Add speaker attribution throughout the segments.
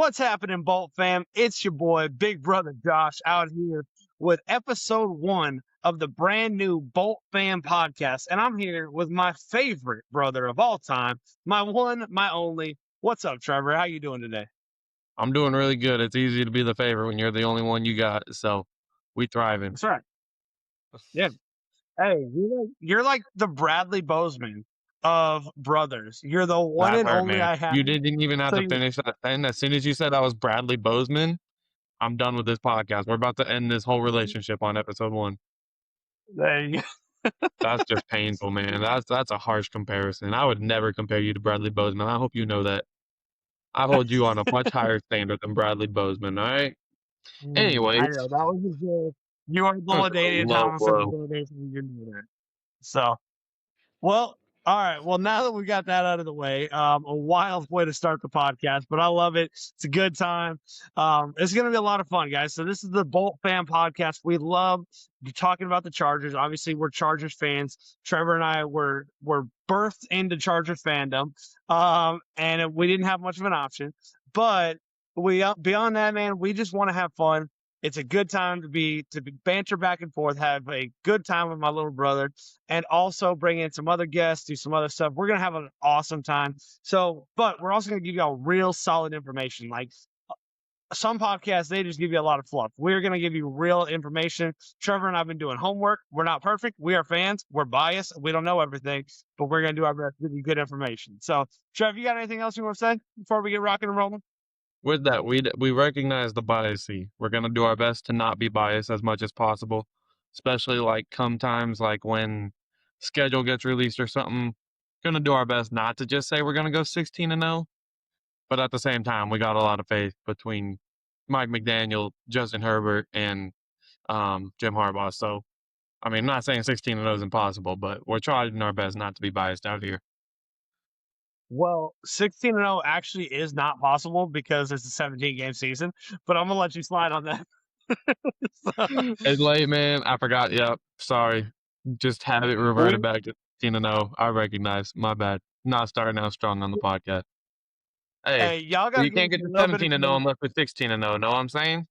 Speaker 1: What's happening, Bolt fam? It's your boy, Big Brother Josh, out here with episode 1 of the brand new Bolt Fam podcast. And I'm here with my favorite brother of all time, my one, my only. What's up, Trevor? How you doing today?
Speaker 2: I'm doing really good. It's easy to be the favorite when you're the only one you got. So we thriving.
Speaker 1: That's right. Yeah. Hey, you're like the Bradley Bozeman of brothers. You're the one
Speaker 2: That
Speaker 1: and
Speaker 2: hurt,
Speaker 1: only
Speaker 2: man.
Speaker 1: I have.
Speaker 2: You didn't even have
Speaker 1: So
Speaker 2: to finish that thing. As soon as you said I was Bradley Bozeman, I'm done with this podcast. We're about to end this whole relationship on episode 1.
Speaker 1: there you go.
Speaker 2: That's just painful, man. That's a harsh comparison. I would never compare you to Bradley Bozeman. I hope you know that. I hold you on a much higher standard than Bradley Bozeman, all right?
Speaker 1: I
Speaker 2: Anyways,
Speaker 1: know that was just you are the
Speaker 2: that was a
Speaker 1: Ladainian
Speaker 2: low
Speaker 1: Thomas of
Speaker 2: blow.
Speaker 1: the Ladainian, you know that. So, well, all right. Well, now that we got that out of the way, a wild way to start the podcast, but I love it. It's a good time. It's going to be a lot of fun, guys. So this is the Bolt Fan Podcast. We love talking about the Chargers. Obviously, we're Chargers fans. Trevor and I were birthed into Charger fandom, and we didn't have much of an option. But we beyond that, man, we just want to have fun. It's a good time to be banter back and forth, have a good time with my little brother, and also bring in some other guests, do some other stuff. We're gonna have an awesome time. So, but we're also gonna give y'all real solid information. Like some podcasts, they just give you a lot of fluff. We're gonna give you real information. Trevor and I've been doing homework. We're not perfect. We are fans. We're biased. We don't know everything, but we're gonna do our best to give you good information. So, Trev, you got anything else you want to say before we get rocking and rolling?
Speaker 2: With that, we recognize the biasy. We're gonna do our best to not be biased as much as possible, especially like come times like when schedule gets released or something. Gonna do our best not to just say we're gonna go 16-0, but at the same time, we got a lot of faith between Mike McDaniel, Justin Herbert, and Jim Harbaugh. So, I mean, I'm not saying 16-0 is impossible, but we're trying our best not to be biased out here.
Speaker 1: Well, 16-0 actually is not possible because it's a 17-game season, but I'm gonna let you slide on that. So,
Speaker 2: It's late, man. I forgot. Yep. Sorry. Just have it reverted back to 16-0. I recognize. My bad. Not starting out strong on the podcast. Hey,
Speaker 1: hey, y'all gotta
Speaker 2: you
Speaker 1: give
Speaker 2: can't
Speaker 1: us
Speaker 2: get
Speaker 1: a
Speaker 2: to
Speaker 1: little bit of
Speaker 2: 17-0 unless it's 16-0. Know what I'm saying?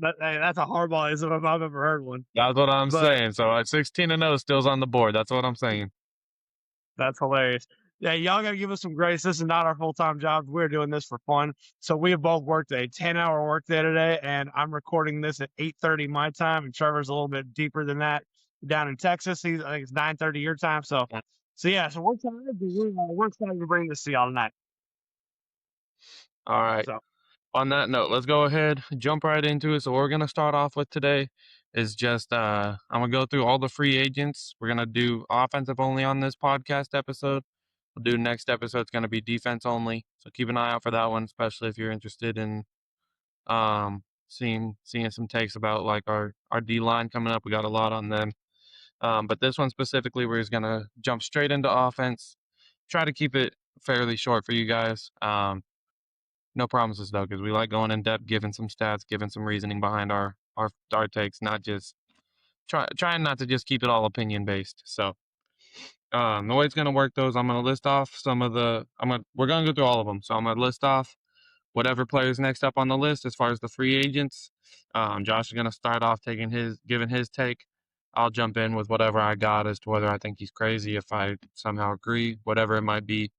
Speaker 1: hey, that's a hardballism if I've ever heard one.
Speaker 2: That's what I'm
Speaker 1: But
Speaker 2: saying. So at 16-0 still's on the board. That's what I'm saying.
Speaker 1: that's hilarious. Yeah, y'all gotta give us some grace. This is not our full-time job. We're doing this for fun. So we have both worked a 10-hour workday today, and I'm recording this at 8:30 my time, and Trevor's a little bit deeper than that down in Texas. I think it's 9:30 your time. So yeah, so we're excited. We're excited to bring this to y'all tonight.
Speaker 2: All right.
Speaker 1: So
Speaker 2: On that note, let's go ahead, jump right into it. So what we're gonna start off with today is just I'm gonna go through all the free agents. We're gonna do offensive only on this podcast episode. We'll do next episode. It's gonna be defense only. So keep an eye out for that one, especially if you're interested in seeing some takes about like our D line coming up. We got a lot on them. But this one specifically, we're just gonna jump straight into offense. Try to keep it fairly short for you guys. No promises though, because we like going in depth, giving some stats, giving some reasoning behind our takes, not just trying not to just keep it all opinion based. So the way it's gonna work though is I'm gonna list off some of the we're gonna go through all of them. So I'm gonna list off whatever player's next up on the list as far as the free agents. Josh is gonna start off giving his take. I'll jump in with whatever I got as to whether I think he's crazy, if I somehow agree, whatever it might be.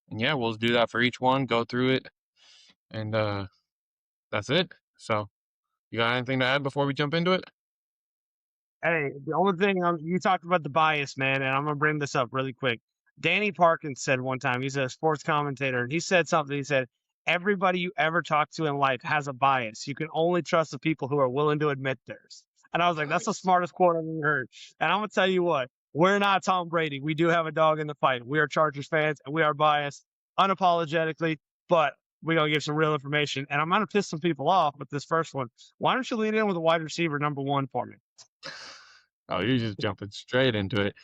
Speaker 2: And yeah, we'll do that for each one, go through it, and that's it. So, you got anything to add before we jump into it?
Speaker 1: hey, the only thing you talked about the bias, man, and I'm gonna bring this up really quick. Danny Parkins said one time, he's a sports commentator, and he said something. He said, "Everybody you ever talk to in life has a bias. You can only trust the people who are willing to admit theirs." And I was like, "That's the smartest quote I've ever heard." And I'm gonna tell you what, we're not Tom Brady. We do have a dog in the fight. We are Chargers fans, and we are biased unapologetically, but we're gonna give some real information. And I'm gonna piss some people off with this first one. Why don't you lean in with a wide receiver number 1 for me?
Speaker 2: Oh, you're just jumping straight into it,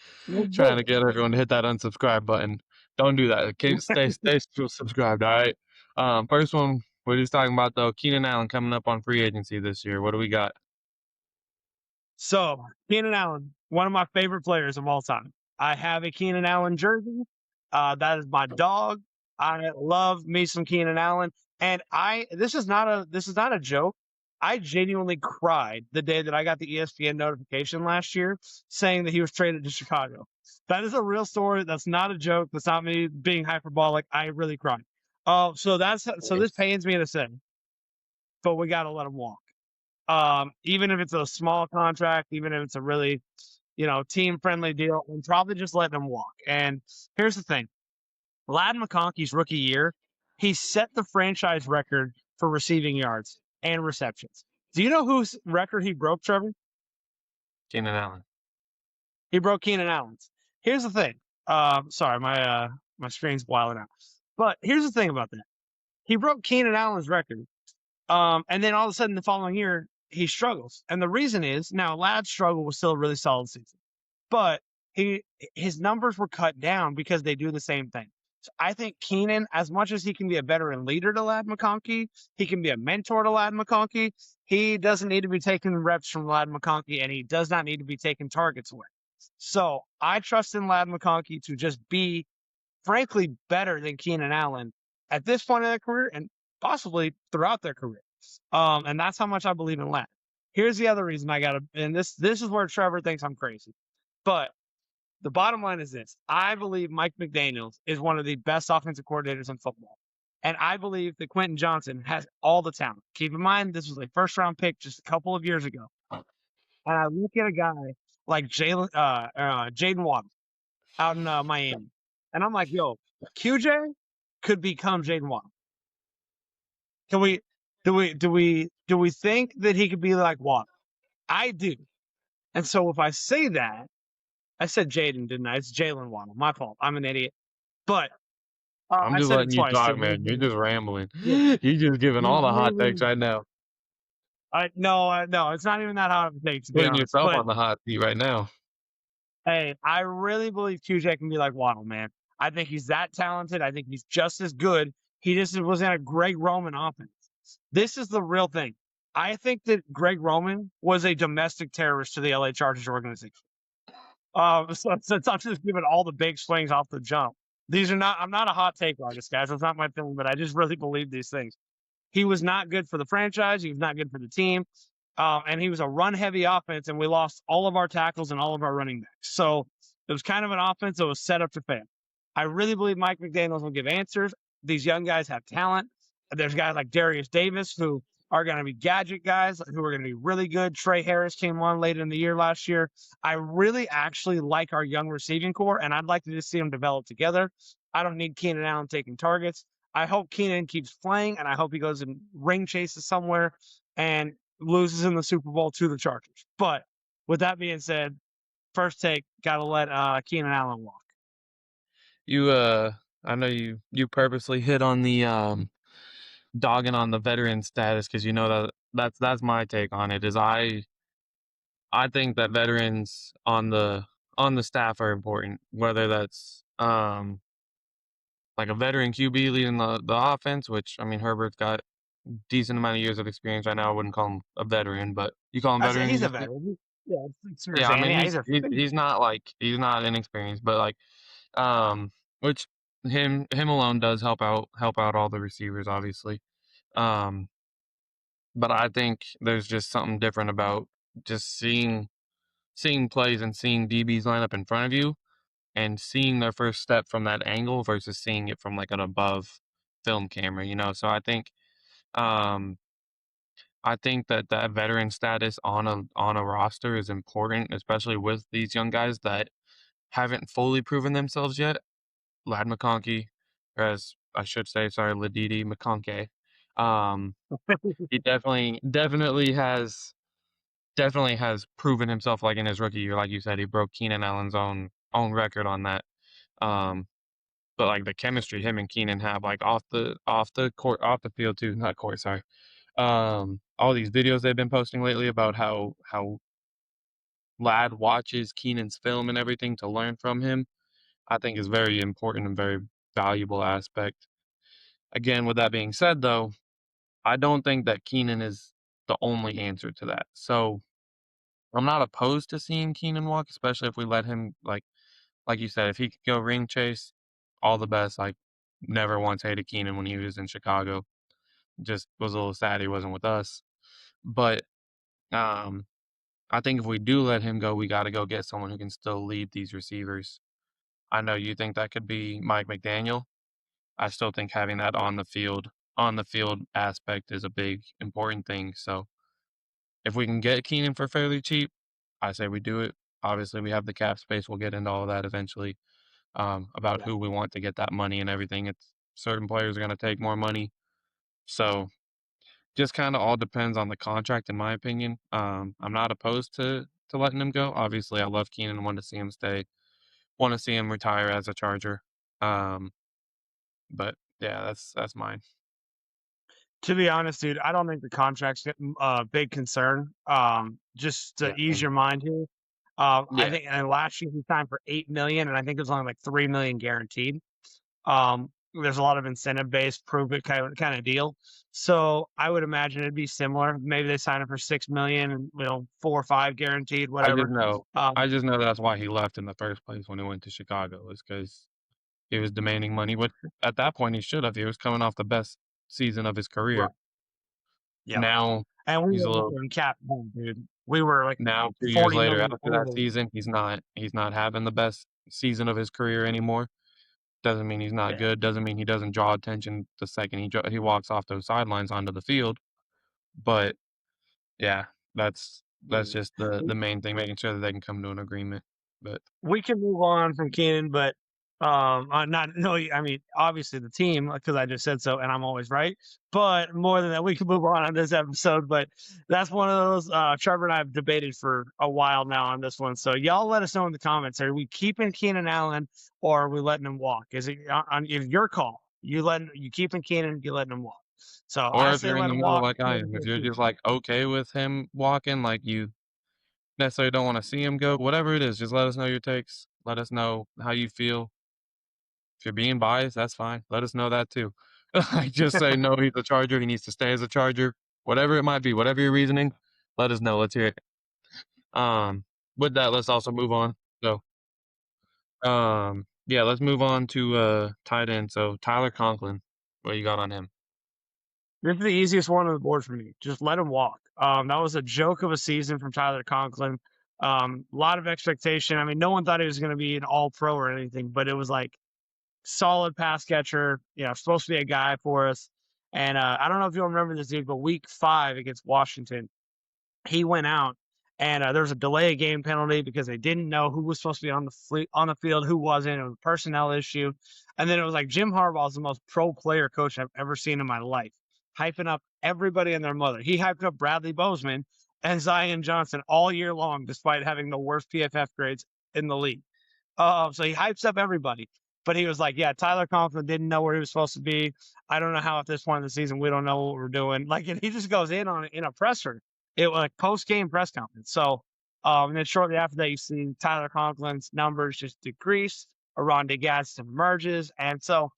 Speaker 2: trying to get everyone to hit that unsubscribe button. Don't do that. Okay, stay subscribed. All right. First one we're just talking about though, Keenan Allen coming up on free agency this year. What do we got?
Speaker 1: So, Keenan Allen, one of my favorite players of all time. I have a Keenan Allen jersey. That is my dog. I love me some Keenan Allen. And this is not a joke. I genuinely cried the day that I got the ESPN notification last year saying that he was traded to Chicago. That is a real story. That's not a joke. That's not me being hyperbolic. I really cried. So this
Speaker 2: Nice.
Speaker 1: pains me to say, but we got to let him walk. Even if it's a small contract, even if it's a really, team friendly deal, I'm probably just letting him walk. And here's the thing. Ladd McConkey's rookie year, he set the franchise record for receiving yards and receptions. Do you know whose record he broke, Trevor?
Speaker 2: Keenan Allen.
Speaker 1: He broke Keenan Allen's. Here's the thing. Sorry, my screen's wilding out. But here's the thing about that. He broke Keenan Allen's record. And then all of a sudden the following year, he struggles. And the reason is now Ladd's struggle was still a really solid season. But his numbers were cut down because they do the same thing. So I think Keenan, as much as he can be a veteran leader to Ladd McConkey, he can be a mentor to Ladd McConkey. He doesn't need to be taking reps from Ladd McConkey, and he does not need to be taking targets away. So I trust in Ladd McConkey to just be, frankly, better than Keenan Allen at this point in their career and possibly throughout their career. And that's how much I believe in Ladd. Here's the other reason and this is where Trevor thinks I'm crazy. But the bottom line is this. I believe Mike McDaniels is one of the best offensive coordinators in football. And I believe that Quentin Johnson has all the talent. Keep in mind, this was a first-round pick just a couple of years ago. And I look at a guy like Jaden Waddle out in Miami. And I'm like, yo, QJ could become Jaden Waddle. Can we do we think that he could be like Waddle? I do. And so if I say that, I said Jaden, didn't I? It's Jalen Waddle. My fault. I'm an idiot. But
Speaker 2: I'm
Speaker 1: I
Speaker 2: just
Speaker 1: said it
Speaker 2: letting you
Speaker 1: twice
Speaker 2: talk,
Speaker 1: too.
Speaker 2: man. You're just rambling.
Speaker 1: Yeah,
Speaker 2: You're just giving
Speaker 1: no,
Speaker 2: all the hot takes right now.
Speaker 1: no, it's not even that hot of a take to be
Speaker 2: Putting
Speaker 1: honest.
Speaker 2: yourself
Speaker 1: But
Speaker 2: on the hot seat right now.
Speaker 1: hey, I really believe QJ can be like Waddle, man. I think he's that talented. I think he's just as good. He just was in a Greg Roman offense. This is the real thing. I think that Greg Roman was a domestic terrorist to the LA Chargers organization. So it's not just giving all the big swings off the jump. I'm not a hot take artist, guys. That's not my feeling, but I just really believe these things. He was not good for the franchise. He was not good for the team. And he was a run heavy offense, and we lost all of our tackles and all of our running backs. So it was kind of an offense that was set up to fail. I really believe Mike McDaniels will give answers. These young guys have talent. There's guys like Darius Davis who are going to be gadget guys who are going to be really good. Trey Harris came on late in the year last year. I really actually like our young receiving core, and I'd like to just see them develop together. I don't need Keenan Allen taking targets. I hope Keenan keeps playing, and I hope he goes and ring chases somewhere and loses in the Super Bowl to the Chargers. But with that being said, first take, got to let Keenan Allen walk.
Speaker 2: I know you purposely hit on the dogging on the veteran status because you know that's my take on it. Is I think that veterans on the staff are important, whether that's like a veteran QB leading the offense, which I mean Herbert's got decent amount of years of experience right now. I wouldn't call him a veteran, but you call him
Speaker 1: I say
Speaker 2: veteran.
Speaker 1: he's
Speaker 2: You
Speaker 1: a
Speaker 2: say?
Speaker 1: veteran. Yeah, it's
Speaker 2: Yeah, I
Speaker 1: Tarzan.
Speaker 2: mean
Speaker 1: Yeah,
Speaker 2: he's not inexperienced, but like which him alone does help out all the receivers obviously. Um, but I think there's just something different about just seeing plays and seeing DBs line up in front of you and seeing their first step from that angle versus seeing it from like an above film camera, you know. So um I think that veteran status on a roster is important, especially with these young guys that haven't fully proven themselves yet. Lad McConkey, or as I should say, sorry, Ladidi McConkey. Um, he definitely has proven himself like in his rookie year. Like you said, he broke Keenan Allen's own record on that. Um, but like the chemistry him and Keenan have, like off the field too, not court, sorry. All these videos they've been posting lately about how Lad watches Keenan's film and everything to learn from him, I think is very important and very valuable aspect. Again, with that being said, though, I don't think that Keenan is the only answer to that. So I'm not opposed to seeing Keenan walk, especially if we let him like you said, if he could go ring chase, all the best. Like never once hated Keenan when he was in Chicago. just was a little sad he wasn't with us. But um, I think if we do let him go, we got to go get someone who can still lead these receivers. I know you think that could be Mike McDaniel. I still think having that on the field aspect is a big important thing. So if we can get Keenan for fairly cheap, I say we do it. Obviously, we have the cap space. We'll get into all of that eventually, about
Speaker 1: Yeah.
Speaker 2: who we want to get that money and everything. It's certain players are going to take more money. So just kind of all depends on the contract, in my opinion. I'm not opposed to letting him go. Obviously, I love Keenan. Want to see him stay. Want to see him retire as a Charger. Um, but yeah, that's mine.
Speaker 1: To be honest, dude, I don't think the contract's a big concern. Just to
Speaker 2: Yeah,
Speaker 1: ease your mind here, I
Speaker 2: yeah.
Speaker 1: think and last year he signed for 8 million, and I think it was only like 3 million guaranteed. There's a lot of incentive based, prove it kind of deal. So I would imagine it'd be similar. Maybe they sign him for 6 million, and 4 or 5 guaranteed,
Speaker 2: I just
Speaker 1: whatever.
Speaker 2: know, I
Speaker 1: Um,
Speaker 2: just know that's why he left in the first place when he went to Chicago is because he was demanding money. But at that point, he should have. He was coming off the best season of his
Speaker 1: right.
Speaker 2: career.
Speaker 1: Yeah,
Speaker 2: Now
Speaker 1: and we
Speaker 2: he's
Speaker 1: were
Speaker 2: a little.
Speaker 1: also in cap, dude. We were like
Speaker 2: Now 2 years
Speaker 1: 40
Speaker 2: later,
Speaker 1: million
Speaker 2: after that
Speaker 1: over.
Speaker 2: season, he's not having the best season of his career anymore. Doesn't mean he's not
Speaker 1: Yeah.
Speaker 2: good. Doesn't mean he doesn't draw attention the second he walks off those sidelines onto the field. But yeah, that's just the main thing, making sure that they can come to an agreement. But
Speaker 1: We can move on from Keenan, but not no. I mean, obviously the team because I just said so, and I'm always right. But more than that, we can move on this episode. But that's one of those. Trevor and I have debated for a while now on this one. So y'all let us know in the comments: are we keeping Keenan Allen or are we letting him walk? Is it on if your call? You keeping Keenan? You letting him walk? So
Speaker 2: or
Speaker 1: I
Speaker 2: if
Speaker 1: say
Speaker 2: you're in
Speaker 1: let
Speaker 2: the
Speaker 1: him
Speaker 2: middle
Speaker 1: walk.
Speaker 2: like I am, if you're just like okay with him walking, like you necessarily don't want to see him go, whatever it is, just let us know your takes. Let us know how you feel. If you're being biased, that's fine. Let us know that too. Like just say no, he's a Charger. He needs to stay as a Charger. Whatever it might be, whatever your reasoning, let us know. Let's hear it. With that, let's also move on. So, yeah, let's move on to tight end. So Tyler Conklin, what you got on him?
Speaker 1: This is the easiest one on the board for me. Just let him walk. That was a joke of a season from Tyler Conklin. A lot of expectation. I mean, no one thought he was going to be an all pro or anything, but it was like solid pass catcher, supposed to be a guy for us. And I don't know if you'll remember this dude, but week 5 against Washington, he went out and there was a delay of game penalty because they didn't know who was supposed to be on the field, who wasn't. It was a personnel issue, and then it was like Jim Harbaugh is the most pro player coach I've ever seen in my life, hyping up everybody and their mother. He hyped up Bradley Bozeman and Zion Johnson all year long, despite having the worst PFF grades in the league. So he hypes up everybody. But he was like, yeah, Tyler Conklin didn't know where he was supposed to be. I don't know how at this point in the season we don't know what we're doing. Like, and he just goes in on it in a presser. It was like post game press conference. So, and then shortly after that, you see Tyler Conklin's numbers just decrease. Aronde Gadsden emerges, and so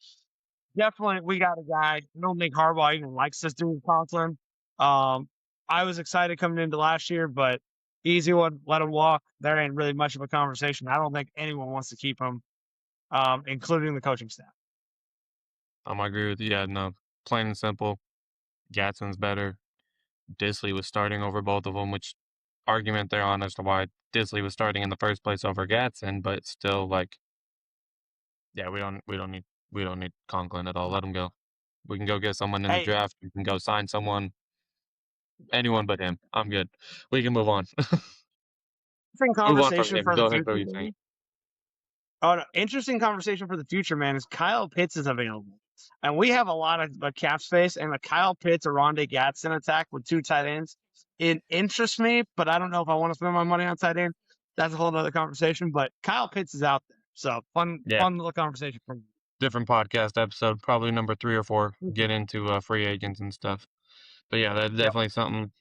Speaker 1: definitely we got a guy. I don't think Harbaugh even likes this dude Conklin. Um, I was excited coming into last year, but easy one, let him walk. There ain't really much of a conversation. I don't think anyone wants to keep him, including the coaching staff.
Speaker 2: I agree with you. Yeah, no, plain and simple. Gadsden's better. Disley was starting over both of them, which argument they're on as to why Disley was starting in the first place over Gadsden, but still, like, yeah, we don't need Conklin at all. Let him go. We can go get someone in the
Speaker 1: Hey,
Speaker 2: draft. We can go sign someone, anyone but him. I'm good. We can move on.
Speaker 1: interesting
Speaker 2: Move on from
Speaker 1: conversation
Speaker 2: him.
Speaker 1: for the
Speaker 2: Go ahead,
Speaker 1: future.
Speaker 2: what were you saying?
Speaker 1: Man. Oh, no, interesting conversation for the future, man. Is Kyle Pitts is available, and we have a lot of cap space, and the Kyle Pitts Aronde Gadsden attack with 2 tight ends. It interests me, but I don't know if I want to spend my money on tight end. That's a whole other conversation. But Kyle Pitts is out there, so
Speaker 2: Yeah,
Speaker 1: fun little conversation for me.
Speaker 2: different podcast episode, probably number 3 or 4.
Speaker 1: Mhm.
Speaker 2: Get into free agents and stuff. But yeah, that's
Speaker 1: Yep.
Speaker 2: definitely something.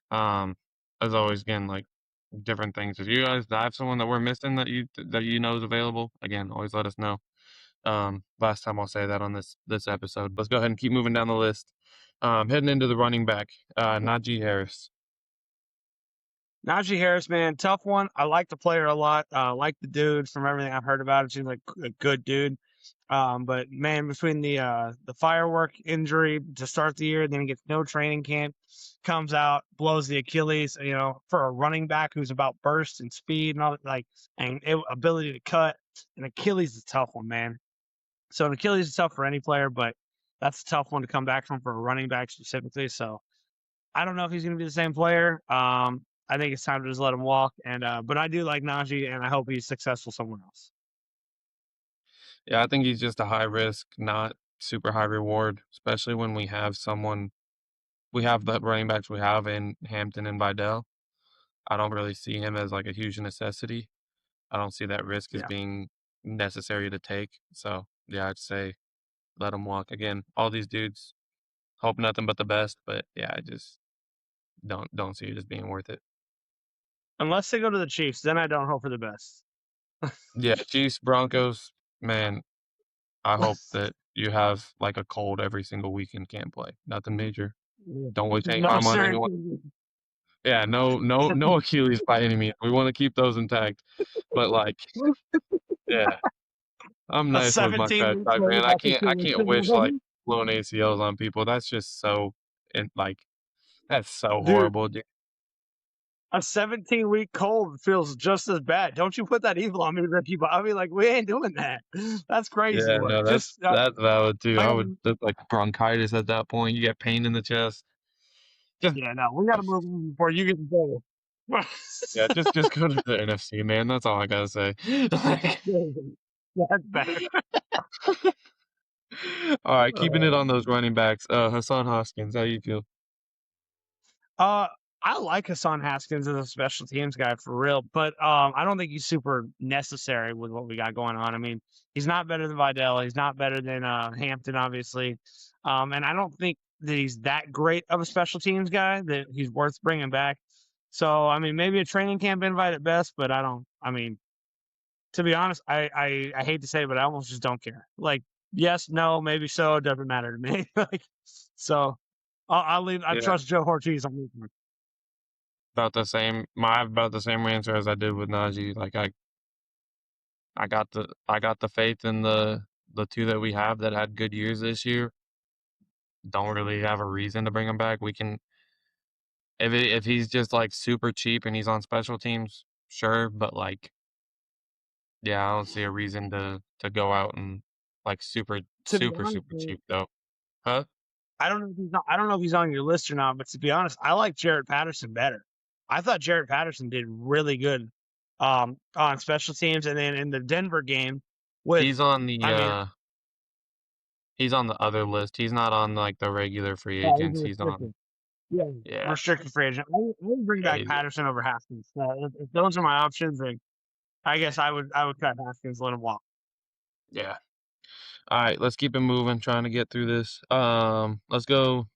Speaker 2: Um, as always, again, like different things. If you guys have someone that we're missing that you know is available, again, always let us know. Last time I'll say that on this episode. Let's go ahead and keep moving down the list. Heading into the running back, Najee Harris.
Speaker 1: Najee Harris, man, tough one. I like the player a lot. Like the dude from everything I've heard about it. Seems like a good dude. But man, between the firework injury to start the year, then he gets no training camp, comes out, blows the Achilles. For a running back who's about burst and speed and all that, ability to cut, an Achilles is a tough one, man. So an Achilles is tough for any player, but that's a tough one to come back from for a running back specifically. So I don't know if he's going to be the same player. I think it's time to just let him walk. But I do like Najee, and I hope he's successful somewhere else.
Speaker 2: Yeah, I think he's just a high risk, not super high reward, especially when we have the running backs we have in Hampton and Vidal. I don't really see him as like a huge necessity. I don't see that risk as
Speaker 1: Yeah.
Speaker 2: being necessary to take. So yeah, I'd say let him walk. Again, all these dudes hope nothing but the best, but yeah, I just don't see it as being worth it.
Speaker 1: Unless they go to the Chiefs, then I don't hope for the best.
Speaker 2: Yeah, Chiefs, Broncos, man, I hope that you have like a cold every single week and can't play. Nothing major. Don't waste any
Speaker 1: No,
Speaker 2: time on anyone.
Speaker 1: seriously.
Speaker 2: Yeah, no Achilles by any means. We want to keep those intact. But like, yeah, I'm
Speaker 1: A
Speaker 2: nice with my
Speaker 1: 17
Speaker 2: trash
Speaker 1: week
Speaker 2: talk, man. I
Speaker 1: quarterback
Speaker 2: can't I
Speaker 1: Achilles
Speaker 2: can't wish like
Speaker 1: syndrome.
Speaker 2: blown ACLs on people. That's just so and like that's so
Speaker 1: Dude,
Speaker 2: horrible, dude.
Speaker 1: a 17-week cold feels just as bad. Don't you put that evil on me, Ricky Bobby. Like, we ain't doing that. That's crazy
Speaker 2: Yeah,
Speaker 1: work.
Speaker 2: no, that's
Speaker 1: Just,
Speaker 2: that's valid too.
Speaker 1: I
Speaker 2: I
Speaker 1: got
Speaker 2: would that's like bronchitis at that point. You get pain in the chest. Just
Speaker 1: yeah, no, we got to move on before you get in trouble.
Speaker 2: yeah, just go to the NFC, man. That's all I gotta say. Like,
Speaker 1: That's better.
Speaker 2: all right, keeping it
Speaker 1: Uh,
Speaker 2: on those running backs. Hassan Hoskins, how you feel?
Speaker 1: Uh, I like Hassan Haskins as a special teams guy for real, but I don't think he's super necessary with what we got going on. I mean, he's not better than Vidal. He's not better than Hampton, obviously, and I don't think that he's that great of a special teams guy that he's worth bringing back. So, I mean, maybe a training camp invite at best, but I don't. I mean, to be honest, I hate to say it, but I almost just don't care. Like, yes, no, maybe so, it doesn't matter to me. So I'll leave. I
Speaker 2: Yeah,
Speaker 1: trust Joe Ortiz on this one.
Speaker 2: about the same. I have about the same answer as I did with Najee. Like I got the faith in the two that we have that had good years this year. Don't really have a reason to bring him back. We can if he's just like super cheap and he's on special teams, sure. But like, yeah, I don't see a reason to go out and like super
Speaker 1: To be
Speaker 2: super
Speaker 1: honest,
Speaker 2: super cheap though. Huh?
Speaker 1: I don't know if he's not, I don't know if he's on your list or not, but to be honest, I like Jared Patterson better. I thought Jared Patterson did really good on special teams, and then in the Denver game with,
Speaker 2: He's on the
Speaker 1: I mean,
Speaker 2: he's on the other list. He's not on like the regular free agents.
Speaker 1: he's
Speaker 2: He's on
Speaker 1: restricted. Yeah,
Speaker 2: yeah
Speaker 1: restricted free agent. I would bring
Speaker 2: yeah
Speaker 1: back
Speaker 2: he's
Speaker 1: Patterson over Haskins. If those are my options, then I guess I would cut Haskins, let him walk.
Speaker 2: yeah. All right, let's keep it moving. Trying to get through this. Let's go.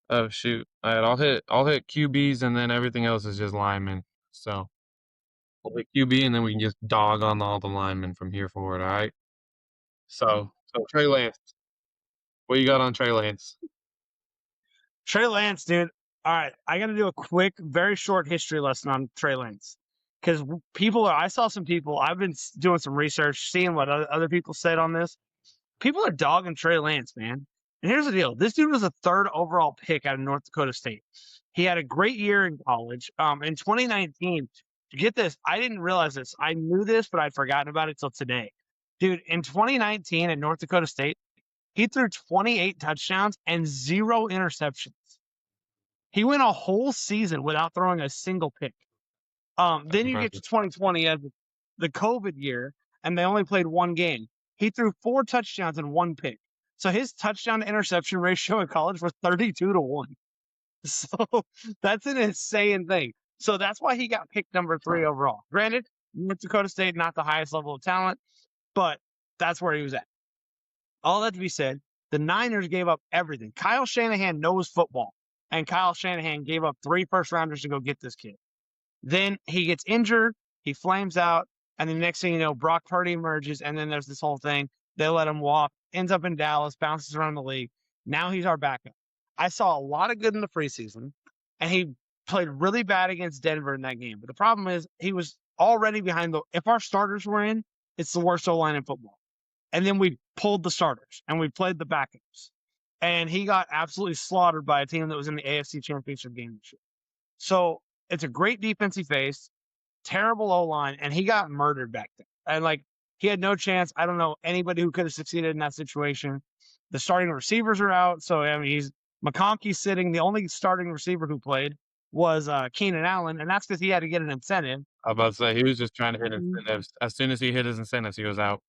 Speaker 2: Oh shoot! All right, I'll hit QBs and then everything else is just linemen. So we'll hit QB and then we can just dog on all the linemen from here forward. All right. So Trey Lance, what you got on Trey Lance?
Speaker 1: Trey Lance, dude. All right, I got to do a quick, very short history lesson on Trey Lance because I saw some people. I've been doing some research, seeing what other people said on this. People are dogging Trey Lance, man. And here's the deal: this dude was a third overall pick out of North Dakota State. He had a great year in college. In 2019, get this, I didn't realize this. I knew this, but I'd forgotten about it till today. Dude, in 2019 at North Dakota State, he threw 28 touchdowns and 0 interceptions. He went a whole season without throwing a single pick.
Speaker 2: That's
Speaker 1: Then you get to
Speaker 2: impressive.
Speaker 1: 2020 as the COVID year, and they only played one game. He threw 4 touchdowns and 1 pick. So his touchdown to interception ratio in college was 32-1. So that's an insane thing. So that's why he got picked number 3 overall. Granted, North Dakota State, not the highest level of talent, but that's where he was at. All that to be said, the Niners gave up everything. Kyle Shanahan knows football, and Kyle Shanahan gave up 3 first-rounders to go get this kid. Then he gets injured, he flames out, and the next thing you know, Brock Purdy emerges, and then there's this whole thing. They let him walk, ends up in Dallas, bounces around the league. Now he's our backup. I saw a lot of good in the preseason, and he played really bad against Denver in that game. But the problem is he was already behind if our starters were in, it's the worst O-line in football. and then we pulled the starters and we played the backups. And he got absolutely slaughtered by a team that was in the AFC Championship game this year. So it's a great defense he faced, terrible O line, and he got murdered back there. And like he had no chance. I don't know anybody who could have succeeded in that situation. The starting receivers are out, so I mean he's McConkey's sitting. The only starting receiver who played was Keenan Allen, and that's because he had to get an incentive.
Speaker 2: I was about to say he was just trying to hit
Speaker 1: Mm-hmm.
Speaker 2: incentives. As soon as he hit his incentives, he was out.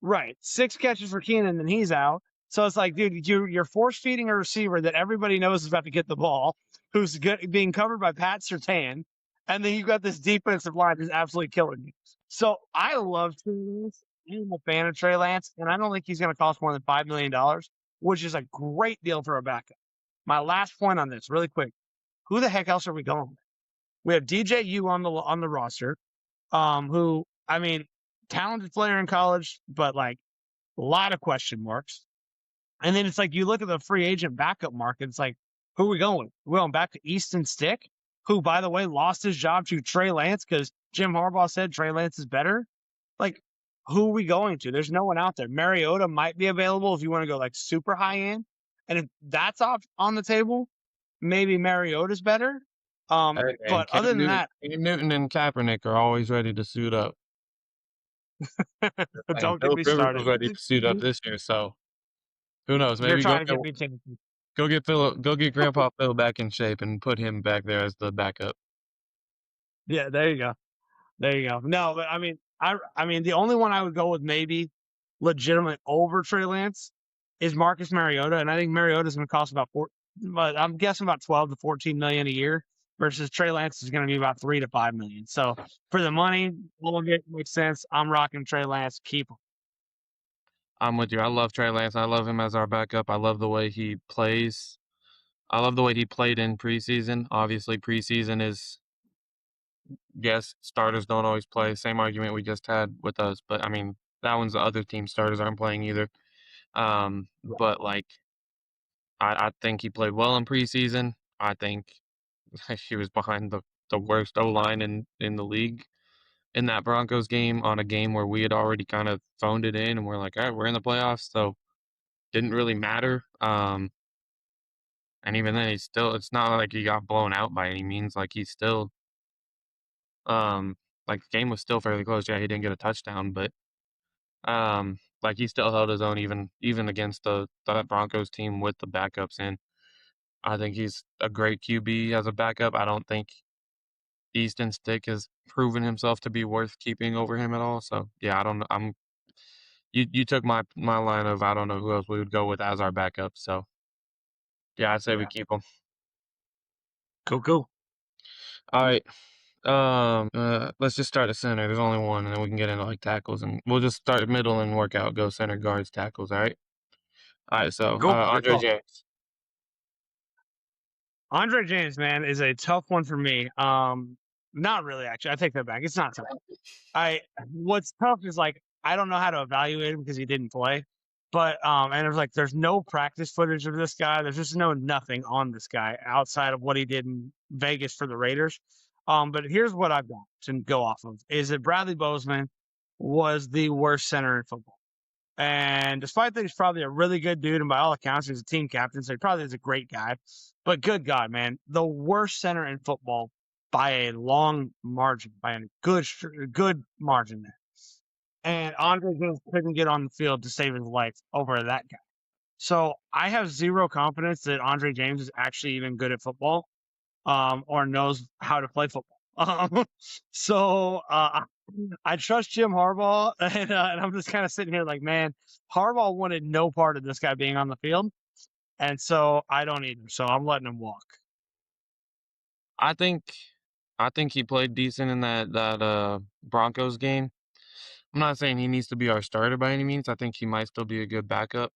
Speaker 1: Right. 6 catches for Keenan, and he's out. So it's like, dude, you're force feeding a receiver that everybody knows is about to get the ball, who's being covered by Pat Surtain, and then you've got this defensive line who's absolutely killing you. So I love Trey Lance. I'm a fan of Trey Lance, and I don't think he's going to cost more than $5 million, which is a great deal for a backup. My last point on this, really quick: who the heck else are we going with? We have DJU on the roster, who I mean, talented player in college, but like a lot of question marks. And then it's like you look at the free agent backup market. It's like, who are we going with? We're going back to Easton Stick, who, by the way, lost his job to Trey Lance because Jim Harbaugh said Trey Lance is better. Like, who are we going to? There's no one out there. Mariota might be available if you want to go like super high end. And if that's on the table, maybe Mariota's better.
Speaker 2: Hey, and
Speaker 1: But other than that,
Speaker 2: Cam Newton and Kaepernick are always ready to suit up. And
Speaker 1: don't get
Speaker 2: Philip
Speaker 1: me
Speaker 2: Rivers was
Speaker 1: started.
Speaker 2: ready to suit up this year, so who knows?
Speaker 1: You're
Speaker 2: Maybe
Speaker 1: trying to get me taken.
Speaker 2: go get Grandpa Phil back in shape and put him back there as the backup.
Speaker 1: Yeah, there you go. There you go. No, but I mean, the only one I would go with maybe legitimate over Trey Lance is Marcus Mariota, and I think Mariota is going to cost but I'm guessing about 12 to 14 million a year, versus Trey Lance is going to be about 3 to 5 million. So for the money, all of it makes sense. I'm rocking Trey Lance. Keep him.
Speaker 2: I'm with you. I love Trey Lance. I love him as our backup. I love the way he plays. I love the way he played in preseason. Obviously, preseason is yes, starters don't always play. Same argument we just had with us, but I mean that one's the other team starters aren't playing either. But like I think he played well in preseason. I think he was behind the worst O line in the league in that Broncos game on a game where we had already kind of phoned it in and we're like, all right, we're in the playoffs, so didn't really matter. And even then, it's not like he got blown out by any means. Like he's still, um, like the game was still fairly close. Yeah, he didn't get a touchdown, but like he still held his own even against the Broncos team with the backups in. I think he's a great QB as a backup. I don't think Easton Stick has proven himself to be worth keeping over him at all. So yeah, I don't know. You took my line of I don't know who else we would go with as our backup. So yeah, I'd say we
Speaker 1: Yeah.
Speaker 2: keep him.
Speaker 1: Cool.
Speaker 2: All right. Let's just start at center. There's only one, and then we can get into like tackles, and we'll just start middle and work out. Go center, guards, tackles. All right. All right. So
Speaker 1: Good
Speaker 2: Andre
Speaker 1: call.
Speaker 2: James.
Speaker 1: Andre James, man, is a tough one for me. Not really, actually. I take that back. It's not tough. What's tough is like I don't know how to evaluate him because he didn't play. But and there's no practice footage of this guy. There's just nothing on this guy outside of what he did in Vegas for the Raiders. But here's what I've got to go off of: is that Bradley Bozeman was the worst center in football. And despite that, he's probably a really good dude, and by all accounts, he's a team captain, so he probably is a great guy. But good God, man, the worst center in football by a long margin, by a good margin there. And Andre just couldn't get on the field to save his life over that guy. So I have zero confidence that Andre James is actually even good at football, or knows how to play football. So I trust Jim Harbaugh, and I'm just kind of sitting here like, man, Harbaugh wanted no part of this guy being on the field, and so I don't either. So I'm letting him walk.
Speaker 2: I think I think he played decent in that Broncos game. I'm not saying he needs to be our starter by any means. I think he might still be a good backup.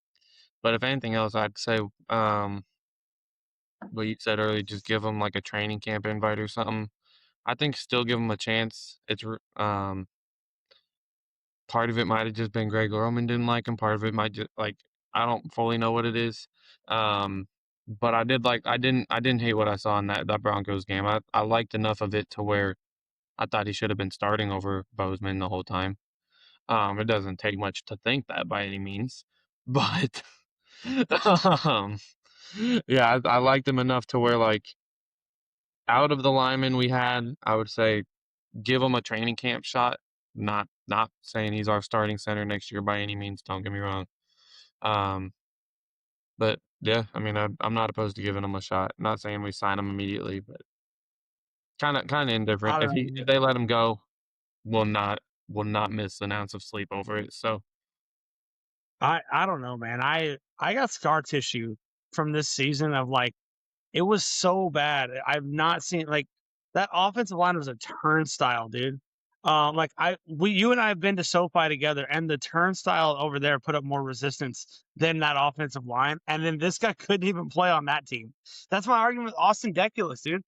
Speaker 2: But if anything else, I'd say what you said earlier, just give him like a training camp invite or something. I think still give him a chance. Part of it might have just been Greg Roman didn't like him. Part of it might just like I don't fully know what it is. But I didn't hate what I saw in that Broncos game. I liked enough of it to where I thought he should have been starting over Bozeman the whole time. It doesn't take much to think that by any means, but um, yeah, I liked him enough to where like out of the linemen we had, I would say give him a training camp shot. Not saying he's our starting center next year by any means. Don't get me wrong. Um, but yeah, I mean, I'm not opposed to giving him a shot. Not saying we sign him immediately, but kind of indifferent.
Speaker 1: I don't
Speaker 2: If
Speaker 1: know.
Speaker 2: they let him go, we'll not miss an ounce of sleep over it. So
Speaker 1: I don't know, man. I got scar tissue from this season of like it was so bad. I've not seen like that offensive line was a turnstile, dude. Like you and I have been to SoFi together, and the turnstile over there put up more resistance than that offensive line. And then this guy couldn't even play on that team. That's my argument with Austin Deculus, dude.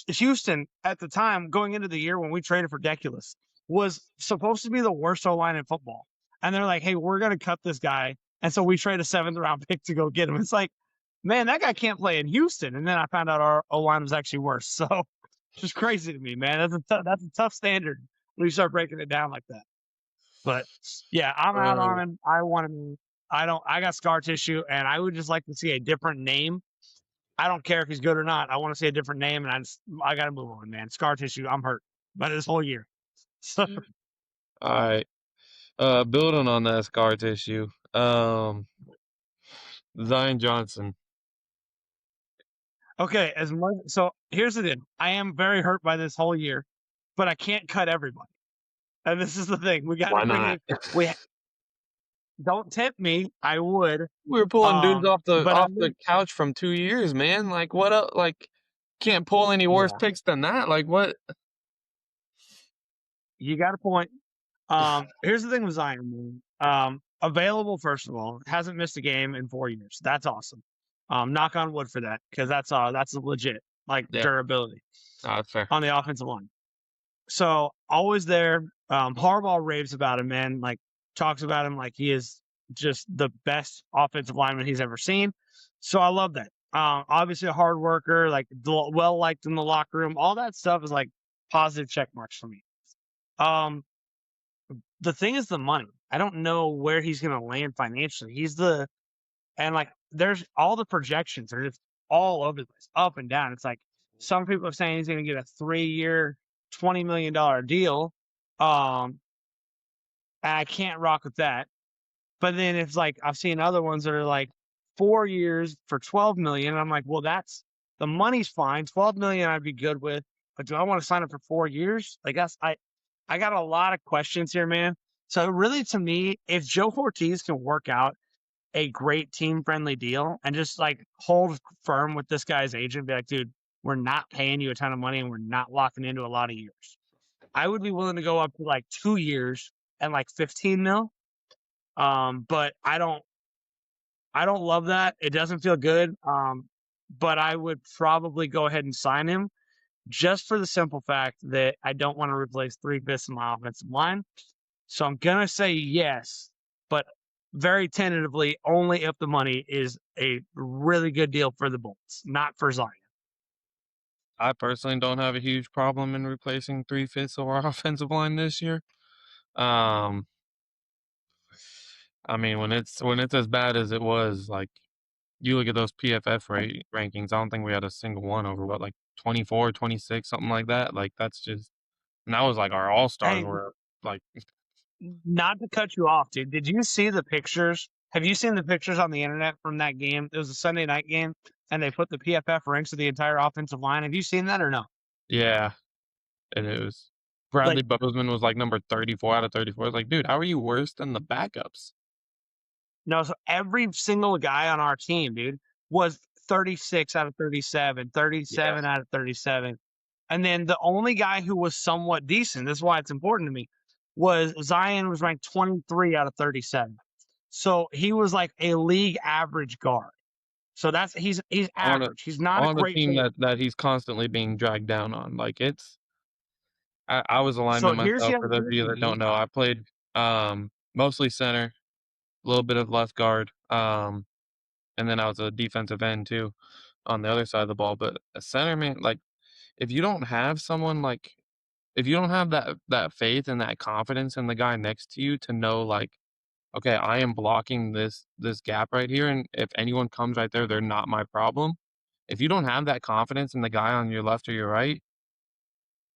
Speaker 1: Houston at the time, going into the year when we traded for Deculus, was supposed to be the worst O line in football. And they're like, hey, we're going to cut this guy. And so we trade a 7th-round pick to go get him. It's like, man, that guy can't play in Houston. And then I found out our O line was actually worse. So it's just crazy to me, man. That's a tough standard when you start breaking it down like that. But yeah, I'm out
Speaker 2: uh,
Speaker 1: on him. I want him. I got scar tissue, and I would just like to see a different name. I don't care if he's good or not. I want to see a different name, and I got to move on, man. Scar tissue. I'm hurt by this whole year. So
Speaker 2: all right. Building on that scar tissue. Zion Johnson.
Speaker 1: okay, so here's the thing. I am very hurt by this whole year, but I can't cut everybody. And this is the thing. We got to
Speaker 2: Why
Speaker 1: bring
Speaker 2: not?
Speaker 1: it. We don't tempt me. I would.
Speaker 2: We were pulling dudes
Speaker 1: But
Speaker 2: off the couch from 2 years, man. Like what up? Like can't pull any worse
Speaker 1: yeah,
Speaker 2: picks than that. Like what?
Speaker 1: you got a point. Here's the thing with Zion. Man. Available first of all, hasn't missed a game in 4 years. That's awesome. Knock on wood for that because that's legit like
Speaker 2: Yeah,
Speaker 1: durability
Speaker 2: that's fair.
Speaker 1: on the offensive line. So always there. Harbaugh raves about him, man. Like talks about him like he is just the best offensive lineman he's ever seen. So I love that. Obviously a hard worker, like well liked in the locker room. All that stuff is like positive check marks for me. Um, the thing is the money. I don't know where he's going to land financially. And like there's all the projections are just all over the place, up and down. It's like some people are saying he's going to get a 3-year, $20 million deal. And I can't rock with that. But then it's like I've seen other ones that are like 4 years for 12 million. And I'm like, well, that's the money's fine. 12 million I'd be good with. But do I want to sign up for 4 years? Like I got a lot of questions here, man. So really to me, if Joe Ortiz can work out a great team friendly deal and just like hold firm with this guy's agent, be like, dude, we're not paying you a ton of money and we're not locking into a lot of years. I would be willing to go up to like 2 years and like 15 mil. But I don't love that. It doesn't feel good. But I would probably go ahead and sign him just for the simple fact that I don't want to replace 3/5 of my offensive line. So I'm gonna say yes, but very tentatively only if the money is a really good deal for the Bolts, not for Zion.
Speaker 2: I personally don't have a huge problem in replacing 3/5 of our offensive line this year. Um, I mean, when it's as bad as it was, like you look at those PFF rankings, I don't think we had a single one over what, like 24, 26, something like that. Like that's just, and that was like our all stars
Speaker 1: Hey,
Speaker 2: were like,
Speaker 1: not to cut you off, dude. Did you see the pictures? Have you seen the pictures on the internet from that game? It was a Sunday night game, and they put the PFF ranks of the entire offensive line. Have you seen that or no?
Speaker 2: yeah, and it was
Speaker 1: Like,
Speaker 2: Bradley Bozeman was like number 34 out of 34. I was like, dude, how are you worse than the backups?
Speaker 1: no, so every single guy on our team, dude, was 36 out of 37,
Speaker 2: Yeah,
Speaker 1: 37 out of 37. And then the only guy who was somewhat decent, this is why it's important to me, was Zion was ranked 23 out of 37. So he was like a league average guard. So he's
Speaker 2: on a
Speaker 1: average. He's not a
Speaker 2: on a
Speaker 1: great
Speaker 2: team
Speaker 1: player.
Speaker 2: that he's constantly being dragged down on. Like it's I was a
Speaker 1: So
Speaker 2: lineman
Speaker 1: here's the
Speaker 2: myself. For
Speaker 1: other
Speaker 2: those of
Speaker 1: thing
Speaker 2: you
Speaker 1: for
Speaker 2: that
Speaker 1: me.
Speaker 2: don't know, I played mostly center, a little bit of left guard, and then I was a defensive end too on the other side of the ball. But a center man, like if you don't have someone like if you don't have that faith and that confidence in the guy next to you to know, like, "Okay, I am blocking this gap right here, and if anyone comes right there, they're not my problem." If you don't have that confidence in the guy on your left or your right,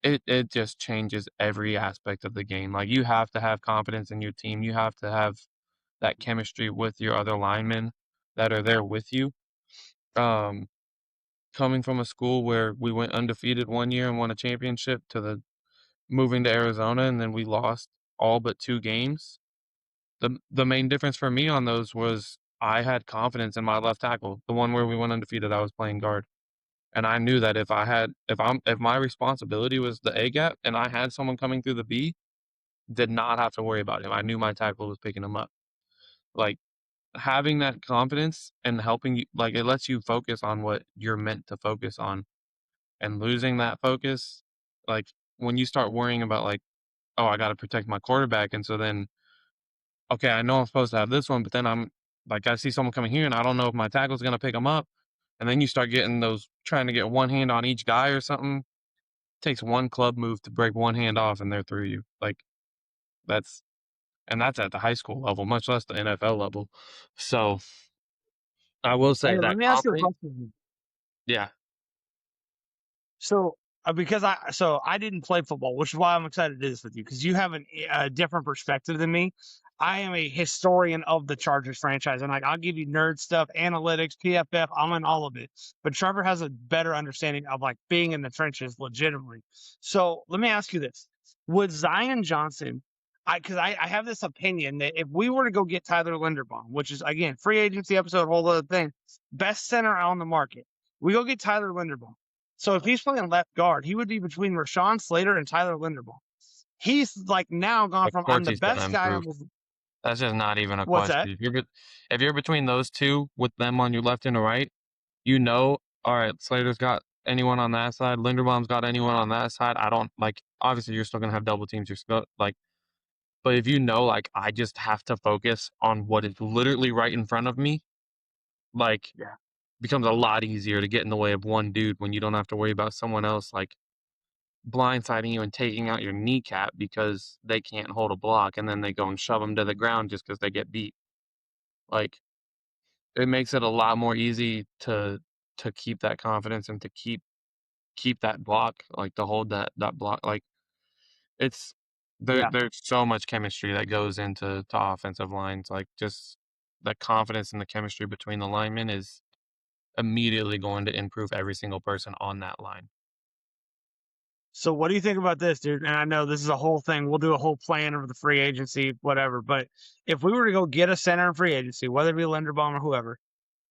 Speaker 2: it just changes every aspect of the game. Like, you have to have confidence in your team. You have to have that chemistry with your other linemen that are there with you. Um, Coming from a school where we went undefeated one year and won a championship to the moving to Arizona, and then we lost all but 2 games. The main difference for me on those was I had confidence in my left tackle, the one where we went undefeated, I was playing guard. And I knew that if my responsibility was the A gap and I had someone coming through the B, did not have to worry about him. I knew my tackle was picking him up. Like, having that confidence and helping you, like, it lets you focus on what you're meant to focus on, and losing that focus, like, when you start worrying about, like, "Oh, I gotta protect my quarterback," and so then, "Okay, I know I'm supposed to have this one, but then I see someone coming here, and I don't know if my tackle's gonna pick him up," and then you start getting those trying to get one hand on each guy or something. Takes one club move to break one hand off, and they're through you. Like, that's that's at the high school level, much less the NFL level. So, I will
Speaker 1: Hey,
Speaker 2: say
Speaker 1: let
Speaker 2: that
Speaker 1: me ask you a
Speaker 2: confidence.
Speaker 1: question.
Speaker 2: Yeah,
Speaker 1: So, because I didn't play football, which is why I'm excited to do this with you, because you have a different perspective than me. I am a historian of the Chargers franchise, and like I'll give you nerd stuff, analytics, PFF. I'm in all of it. But Trevor has a better understanding of like being in the trenches legitimately. So let me ask you this: would Zion Johnson? I have this opinion that if we were to go get Tyler Linderbaum, which is again free agency episode, whole other thing, best center on the market, we go get Tyler Linderbaum. So if he's playing left guard, he would be between Rashawn Slater and Tyler Linderbaum. He's like now gone
Speaker 2: of
Speaker 1: from I'm
Speaker 2: course
Speaker 1: the
Speaker 2: he's gonna
Speaker 1: best guy
Speaker 2: improve.
Speaker 1: on the
Speaker 2: That's just not even a
Speaker 1: what's
Speaker 2: question.
Speaker 1: that?
Speaker 2: If you're between those 2 with them on your left and the right, you know, "Alright, Slater's got anyone on that side, Linderbaum's got anyone on that side." I don't like, obviously, you're still gonna have double teams, you're still like, but if you know, like, I just have to focus on what is literally right in front of me, like,
Speaker 1: Yeah.
Speaker 2: becomes a lot easier to get in the way of one dude when you don't have to worry about someone else, like, blindsiding you and taking out your kneecap because they can't hold a block, and then they go and shove them to the ground just because they get beat. Like, it makes it a lot more easy to keep that confidence and to keep that block, like, to hold that block, like, it's
Speaker 1: Yeah.
Speaker 2: there's so much chemistry that goes into offensive lines, like, just the confidence and the chemistry between the linemen is immediately going to improve every single person on that line.
Speaker 1: So what do you think about this, dude? And I know this is a whole thing. We'll do a whole plan of the free agency, whatever. But if we were to go get a center in free agency, whether it be Linderbaum or whoever,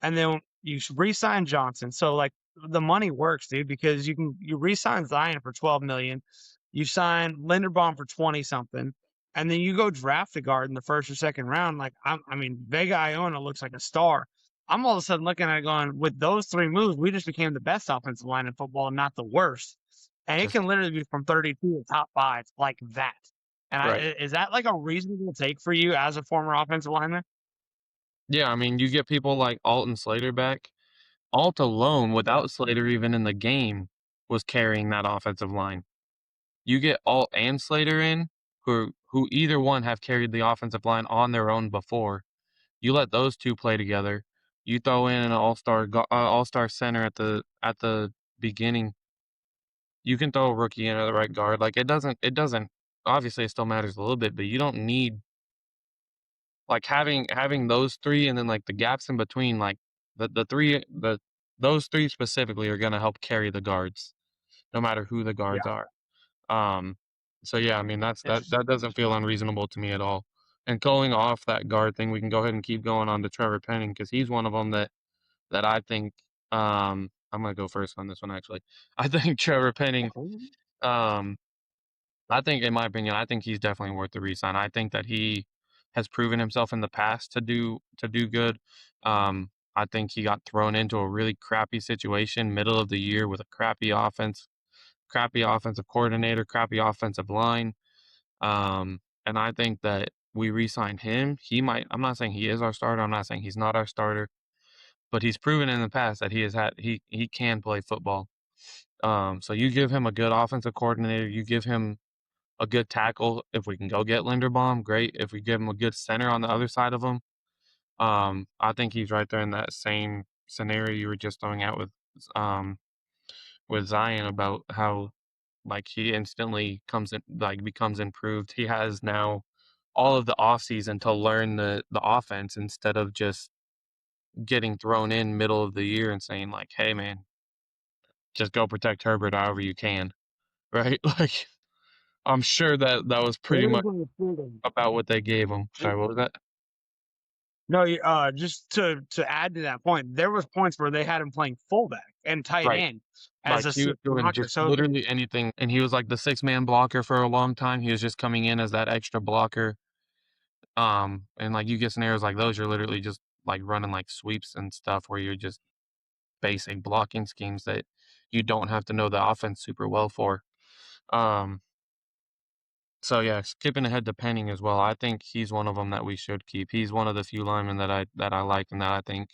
Speaker 1: and then you re-sign Johnson. So like the money works, dude, because you re-sign Zion for 12 million, you sign Linderbaum for 20 something, and then you go draft a guard in the first or second round. Like I mean, Vega Iona looks like a star. I'm all of a sudden looking at it going, with those 3 moves, we just became the best offensive line in football, not the worst. And it
Speaker 2: Just
Speaker 1: can literally be from 32 to top five like that. And
Speaker 2: right.
Speaker 1: is that like a reasonable take for you as a former offensive lineman?
Speaker 2: Yeah, I mean, you get people like Alt and Slater back. Alt alone,
Speaker 1: Yeah,
Speaker 2: without Slater even in the game, was carrying that offensive line. You get Alt and Slater in, who either one have carried the offensive line on their own before. You let those 2 play together. You throw in an all-star center at the beginning. You can throw a rookie in at the right guard. Like, it doesn't obviously, it still matters a little bit, but you don't need, like, having those 3 and then, like, the gaps in between, like, the 3 the those 3 specifically are gonna help carry the guards, no matter who the guards
Speaker 1: yeah,
Speaker 2: are. Um, so, yeah, I mean, that
Speaker 1: interesting.
Speaker 2: doesn't feel unreasonable to me at all. And going off that guard thing, we can go ahead and keep going on to Trevor Penning because he's one of them that I think, I'm gonna go first on this one, actually. I think Trevor Penning, um I think, in my opinion, I think he's definitely worth the re-sign. I think that he has proven himself in the past to do good. I think he got thrown into a really crappy situation, middle of the year, with a crappy offense, crappy offensive coordinator, crappy offensive line. And I think that we re-signed him. He might. I'm not saying he is our starter. I'm not saying he's not our starter, but he's proven in the past that he can play football. So you give him a good offensive coordinator, you give him a good tackle. If we can go get Linderbaum, great. If we give him a good center on the other side of him, I think he's right there in that same scenario you were just throwing out um with Zion about how like he instantly comes in like becomes improved. He has now all of the offseason to learn the offense instead of just getting thrown in middle of the year and saying like, "Hey man, just go protect Herbert however you can." Right? Like I'm sure that that was pretty much about what they gave him. Sorry, what was that?
Speaker 1: No, just to add to that point, there was points where they had him playing fullback and tight
Speaker 2: Right.
Speaker 1: end as
Speaker 2: Like
Speaker 1: a
Speaker 2: he was doing
Speaker 1: blocker.
Speaker 2: just
Speaker 1: So
Speaker 2: literally anything, and he was like the 6-man blocker for a long time. He was just coming in as that extra blocker. And like you get scenarios like those, you're literally just like running like sweeps and stuff where you're just basic blocking schemes that you don't have to know the offense super well for. Um, so yeah, skipping ahead to Penning as well. I think he's one of them that we should keep. He's one of the few linemen that I like and that I think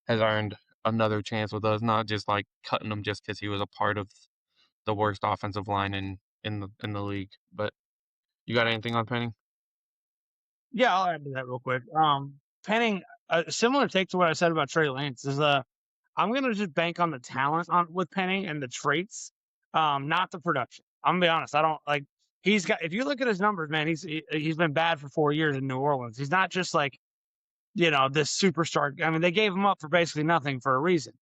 Speaker 2: has earned another chance with us, not just like cutting him just because he was a part of the worst offensive line in the league. But you got anything on Penning?
Speaker 1: yeah, I'll add to that real quick. Penning, a similar take to what I said about Trey Lance is I'm gonna just bank on the talent on with Penning and the traits, not the production. I'm gonna be honest. I don't like. He's got. If you look at his numbers, man, he's been bad for 4 years in New Orleans. He's not just like this superstar. I mean, they gave him up for basically nothing for a reason.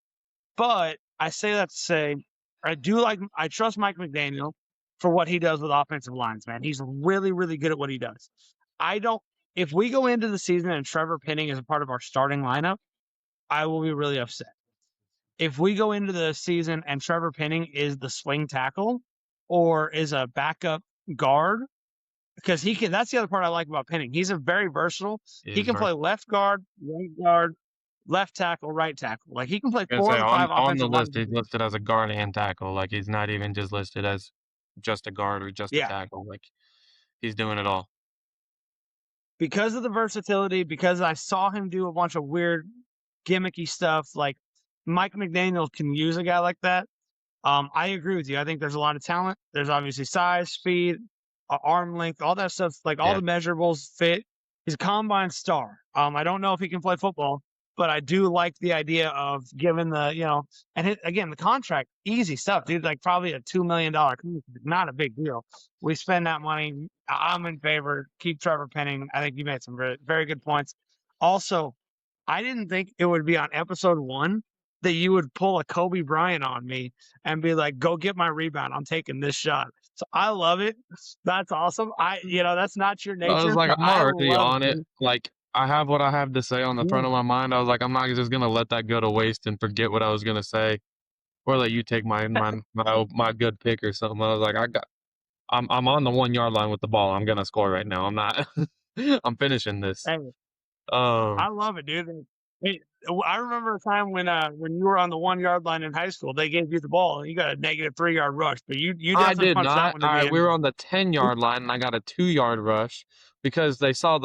Speaker 1: But I say that to say I trust Mike McDaniel for what he does with offensive lines, man. He's really, really good at what he does. I don't if we go into the season and Trevor Penning is a part of our starting lineup, I will be really upset. If we go into the season and Trevor Penning is the swing tackle or is a backup guard, because that's the other part I like about Penning. He's a very versatile.
Speaker 2: He
Speaker 1: He
Speaker 2: is
Speaker 1: can play
Speaker 2: versatile.
Speaker 1: left guard, left tackle, right tackle. Like he can play
Speaker 2: I was
Speaker 1: 4
Speaker 2: gonna
Speaker 1: of
Speaker 2: say
Speaker 1: the 5
Speaker 2: on the
Speaker 1: offensive line
Speaker 2: list he's
Speaker 1: positions.
Speaker 2: listed as a guard and tackle. Like he's not even just listed as just a guard or just a
Speaker 1: Yeah.
Speaker 2: tackle. Like he's doing it all.
Speaker 1: Because of the versatility, because I saw him do a bunch of weird gimmicky stuff, like Mike McDaniel can use a guy like that. I agree with you. I think there's a lot of talent. There's obviously size, speed, arm length, all that stuff. Like all
Speaker 2: Yeah.
Speaker 1: the measurables fit. He's a combine star. I don't know if he can play football, but I do like the idea of giving again, the contract, easy stuff, dude. Like probably a $2 million, not a big deal. We spend that money. I'm in favor. Keep Trevor Penning. I think you made some very, very good points. Also, I didn't think it would be on episode 1 that you would pull a Kobe Bryant on me and be like, "Go get my rebound. I'm taking this shot." So I love it. That's awesome. That's not your
Speaker 2: I was
Speaker 1: nature,
Speaker 2: like,
Speaker 1: but
Speaker 2: I'm
Speaker 1: I
Speaker 2: already
Speaker 1: love it,
Speaker 2: on it.
Speaker 1: dude.
Speaker 2: Like I have what I have to say on the front
Speaker 1: Yeah.
Speaker 2: of my mind. I was like, I'm not just gonna let that go to waste and forget what I was gonna say, or let you take my good pick or something. I was like, I'm on the 1 yard line with the ball. I'm gonna score right now. I'm not. I'm finishing this.
Speaker 1: Hey,
Speaker 2: Um,
Speaker 1: I love it, dude. Hey, I remember a time when you were on the 1 yard line in high school, they gave you the ball and you got a negative 3 yard rush, but you
Speaker 2: I
Speaker 1: definitely
Speaker 2: did
Speaker 1: punched that
Speaker 2: not.
Speaker 1: one to
Speaker 2: All
Speaker 1: the
Speaker 2: right,
Speaker 1: end
Speaker 2: we were
Speaker 1: zone.
Speaker 2: on the 10-yard line, and I got a 2-yard rush because they saw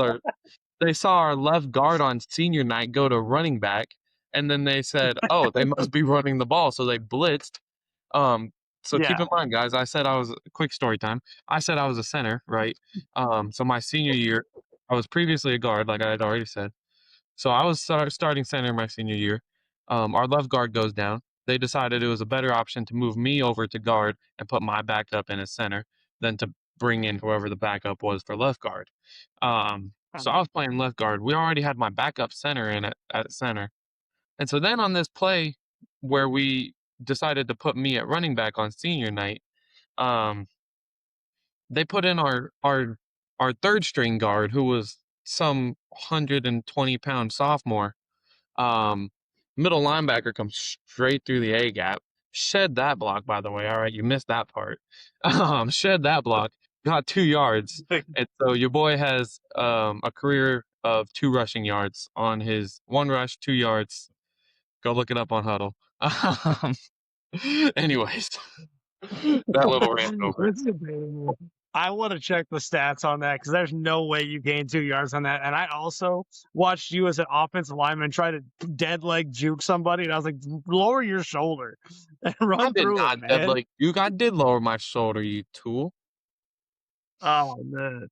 Speaker 2: our left guard on senior night go to running back, and then they said, "Oh, they must be running the ball," so they blitzed. So keep
Speaker 1: Yeah.
Speaker 2: in mind, guys, I said I was quick story time. I said I was a center, right? So my senior year, I was previously a guard, like I had already said. So I was starting center my senior year. Our left guard goes down. They decided it was a better option to move me over to guard and put my backup in as center than to bring in whoever the backup was for left guard. So I was playing left guard. We already had my backup center in at center. And so then on this play where we decided to put me at running back on senior night, um, they put in our third string guard who was some 120-pound sophomore. um, Middle linebacker comes straight through the A gap. Shed that block, by the way. All right, you missed that part. Shed that block. Got 2 yards, and so your boy has a career of 2 rushing yards on his 1 rush, 2 yards. Go look it up on Huddle. Anyways, that little rant over.
Speaker 1: It's a pain. I want to check the stats on that because there's no way you gained 2 yards on that. And I also watched you as an offensive lineman try to dead leg juke somebody, and I was like, lower your shoulder and
Speaker 2: I
Speaker 1: run
Speaker 2: did
Speaker 1: through him,
Speaker 2: not dead
Speaker 1: man.
Speaker 2: like you. I did lower my shoulder, you tool.
Speaker 1: Oh man.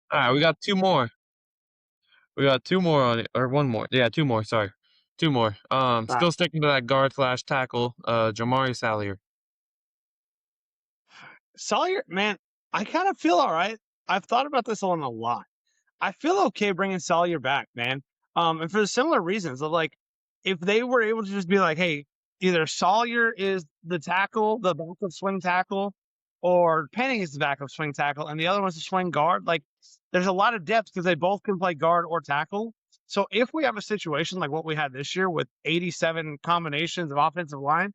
Speaker 2: All right, we got two more. We got two more on it, or one more. Yeah, two more. Sorry, two more.
Speaker 1: All right.
Speaker 2: Still sticking to that guard slash tackle. Jamari Sallier.
Speaker 1: Sawyer, man, I kind of feel all right. I've thought about this one a lot. I feel okay bringing Salyer back, man. And for the similar reasons of like, if they were able to just be like, hey, either Sawyer is the tackle, the backup swing tackle, or Penning is the backup swing tackle, and the other one's the swing guard. Like, there's a lot of depth because they both can play guard or tackle. So if we have a situation like what we had this year with 87 combinations of offensive line,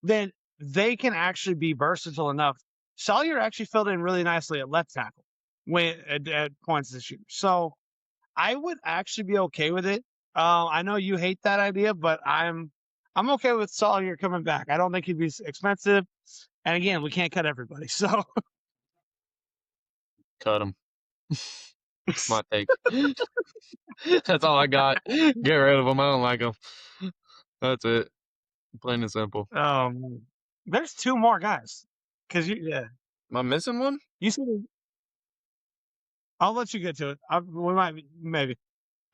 Speaker 1: then they can actually be versatile enough. Salyer actually filled in really nicely at left tackle when at points this year. So I would actually be okay with it. I know you hate that idea, but I'm okay with Salyer coming back. I don't think he'd be expensive. And again, we can't cut everybody. So
Speaker 2: Cut him. My take. That's all I got. Get rid of him. I don't like him. That's it. Plain and simple.
Speaker 1: there's two more guys. Cause
Speaker 2: Am I missing one?
Speaker 1: you said I'll let you get to it. We might maybe.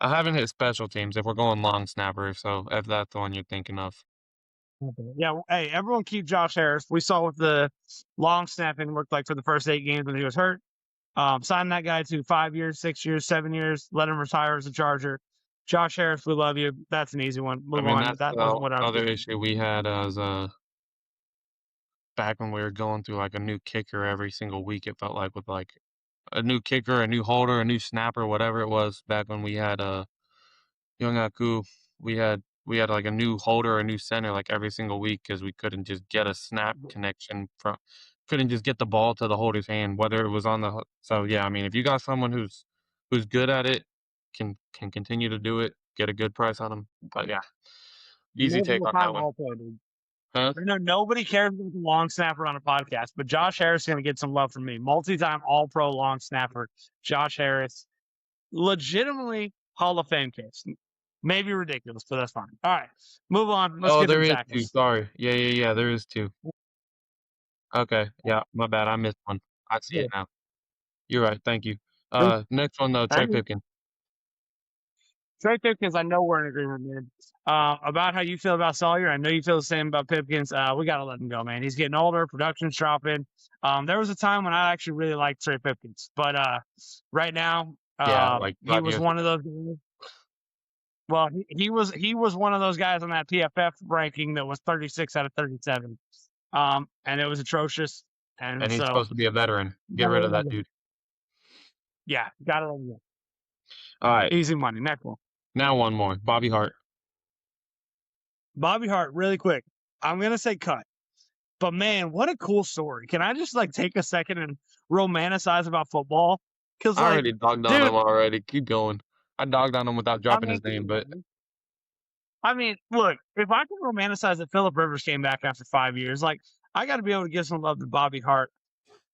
Speaker 2: I haven't hit special teams if we're going long snapper, so if that's the one you're thinking of.
Speaker 1: Okay. Yeah. Hey, everyone keep Josh Harris. We saw what the long snapping looked like for the first 8 games when he was hurt. Sign that guy to 5 years, 6 years, 7 years. Let him retire as a Charger. Josh Harris, we love you. That's an easy one.
Speaker 2: I
Speaker 1: Move
Speaker 2: mean,
Speaker 1: on.
Speaker 2: that's
Speaker 1: That
Speaker 2: the
Speaker 1: wasn't what I was
Speaker 2: other
Speaker 1: thinking.
Speaker 2: issue we had as back when we were going through like a new kicker every single week. It felt like with like a new kicker, a new holder, a new snapper, whatever it was. Back when we had Young Aku, we had like a new holder, a new center like every single week because we couldn't just get a snap connection from, couldn't just get the ball to the holder's hand, whether it was on the. So yeah, I mean, if you got someone who's good at it, can continue to do it, get a good price on them. But yeah, easy take on
Speaker 1: Multiple-time
Speaker 2: that one.
Speaker 1: All-Pro, dude.
Speaker 2: Huh?
Speaker 1: I know nobody cares about the long snapper on a podcast, but Josh Harris is going to get some love from me. Multi-time All-Pro long snapper, Josh Harris. Legitimately Hall of Fame case. Maybe ridiculous, but that's fine. All right, move on. Let's
Speaker 2: Oh,
Speaker 1: get to
Speaker 2: there
Speaker 1: the
Speaker 2: is two.
Speaker 1: tackles.
Speaker 2: Sorry. Yeah. There is two. Okay. Yeah, my bad. I missed one. I see
Speaker 1: Yeah.
Speaker 2: it now. You're right. Thank you.
Speaker 1: Thank
Speaker 2: Next one though, Trey
Speaker 1: you.
Speaker 2: Pipkin.
Speaker 1: Right there, because I know we're in agreement, man. About how you feel about Sawyer, I know you feel the same about Pipkins. We got to let him go, man. He's getting older, production's dropping. There was a time when I actually really liked Trey Pipkins, but right now,
Speaker 2: Yeah, like
Speaker 1: he
Speaker 2: 5
Speaker 1: was
Speaker 2: years
Speaker 1: one of
Speaker 2: ago.
Speaker 1: those guys. Well, he was one of those guys on that PFF ranking that was 36 out of 37, and it was atrocious. And
Speaker 2: And he's
Speaker 1: so,
Speaker 2: supposed to be a veteran. Get
Speaker 1: gotta
Speaker 2: rid
Speaker 1: let
Speaker 2: of
Speaker 1: him
Speaker 2: that
Speaker 1: go.
Speaker 2: dude.
Speaker 1: Yeah, gotta let him go.
Speaker 2: All right.
Speaker 1: Easy money. Next one.
Speaker 2: Now one more. Bobby Hart.
Speaker 1: Bobby Hart, really quick. I'm gonna say cut. But man, what a cool story. Can I just like take a second and romanticize about football? Because
Speaker 2: I
Speaker 1: like,
Speaker 2: already dogged on him
Speaker 1: dude,
Speaker 2: already. Keep going. I dogged on him without
Speaker 1: I
Speaker 2: dropping
Speaker 1: mean,
Speaker 2: his name, but
Speaker 1: look, if I can romanticize that Philip Rivers came back after 5 years, like I got to be able to give some love to Bobby Hart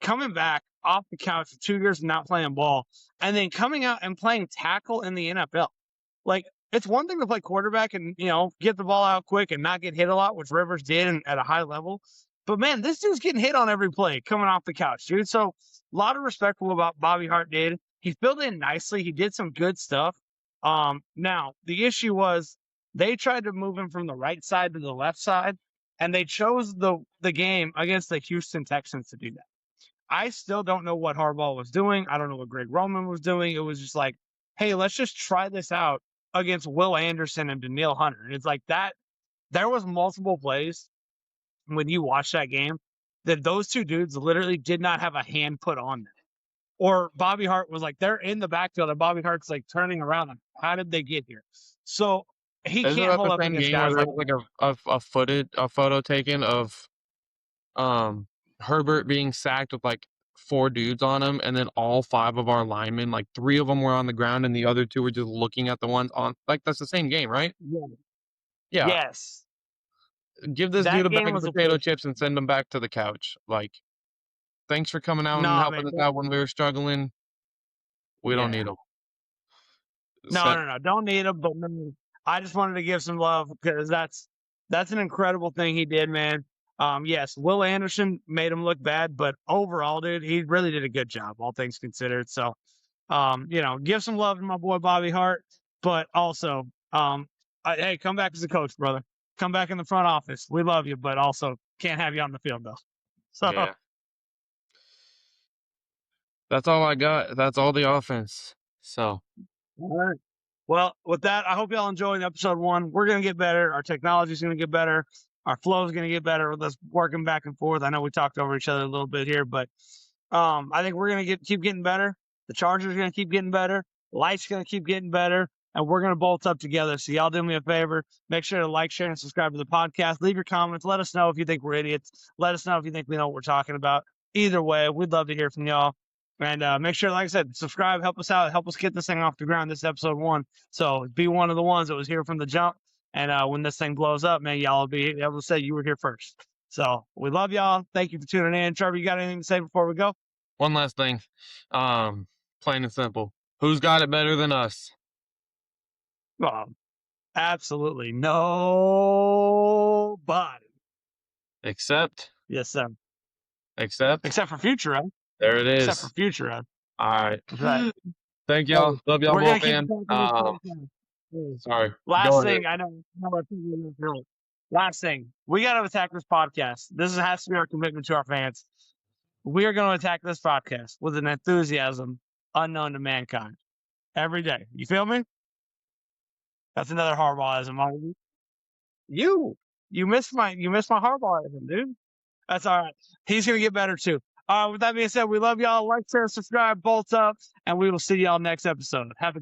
Speaker 1: coming back off the couch for 2 years and not playing ball, and then coming out and playing tackle in the NFL. Like, it's one thing to play quarterback and, get the ball out quick and not get hit a lot, which Rivers did at a high level. But man, this dude's getting hit on every play coming off the couch, dude. So a lot of respect for what Bobby Hart did. He filled in nicely. He did some good stuff. Now the issue was they tried to move him from the right side to the left side, and they chose the game against the Houston Texans to do that. I still don't know what Harbaugh was doing. I don't know what Greg Roman was doing. It was just like, hey, let's just try this out against Will Anderson and Danielle Hunter. And it's like that. There was multiple plays when you watch that game that those two dudes literally did not have a hand put on them. Or Bobby Hart was like, they're in the backfield and Bobby Hart's like turning around. Like, how did they get here? So he
Speaker 2: isn't
Speaker 1: can't
Speaker 2: that
Speaker 1: hold
Speaker 2: the
Speaker 1: up
Speaker 2: same
Speaker 1: against
Speaker 2: game where
Speaker 1: guys
Speaker 2: there
Speaker 1: like
Speaker 2: was like a photo taken of Herbert being sacked with like four dudes on him, and then all five of our linemen, like three of them were on the ground, and the other two were just looking at the ones on. Like that's the same game, right?
Speaker 1: yeah.
Speaker 2: Yeah.
Speaker 1: Yes.
Speaker 2: Give this dude
Speaker 1: That
Speaker 2: a
Speaker 1: game
Speaker 2: bag of
Speaker 1: was a
Speaker 2: potato
Speaker 1: push.
Speaker 2: chips and send him back to the couch. Like Thanks for coming out and
Speaker 1: No,
Speaker 2: helping
Speaker 1: man.
Speaker 2: us out when we were struggling. We don't need
Speaker 1: Yeah.
Speaker 2: them.
Speaker 1: No. Don't need him, but man, I just wanted to give some love because that's an incredible thing he did, man. Yes, Will Anderson made him look bad, but overall, dude, he really did a good job, all things considered. So, give some love to my boy Bobby Hart, but also, hey, come back as a coach, brother. Come back in the front office. We love you, but also can't have you on the field though. So,
Speaker 2: Yeah. That's all I got. That's all the offense. So,
Speaker 1: all right. Well, with that, I hope y'all enjoyed episode 1. We're going to get better. Our technology is going to get better. Our flow is going to get better with us working back and forth. I know we talked over each other a little bit here, but I think we're going to keep getting better. The Chargers are going to keep getting better. Light's going to keep getting better. And we're going to bolt up together. So y'all do me a favor. Make sure to like, share, and subscribe to the podcast. Leave your comments. Let us know if you think we're idiots. Let us know if you think we know what we're talking about. Either way, we'd love to hear from y'all. And make sure, like I said, subscribe, help us out, help us get this thing off the ground. This is episode 1. So be one of the ones that was here from the jump. And when this thing blows up, man, y'all will be able to say you were here first. So we love y'all. Thank you for tuning in. Trevor, you got anything to say before we go?
Speaker 2: one last thing. Plain and simple. Who's got it better than us?
Speaker 1: Absolutely nobody.
Speaker 2: Except
Speaker 1: Yes, sir.
Speaker 2: Except
Speaker 1: for Future Ed.
Speaker 2: there it is.
Speaker 1: Except for Future Ed.
Speaker 2: All right.
Speaker 1: That's right.
Speaker 2: Thank y'all. Love y'all
Speaker 1: We're gonna
Speaker 2: both,
Speaker 1: keep
Speaker 2: man.
Speaker 1: talking this podcast.
Speaker 2: Sorry.
Speaker 1: Last
Speaker 2: Go
Speaker 1: thing,
Speaker 2: ahead.
Speaker 1: I know I think we're gonna do it. Last thing, we got to attack this podcast. Has to be our commitment to our fans. We are going to attack this podcast with an enthusiasm unknown to mankind every day. You feel me? That's another Harbaughism. You missed my Harbaughism, dude. That's all right. He's gonna get better too. With that being said, we love y'all. Like, share, subscribe, bolt up, and we will see y'all next episode. Have a good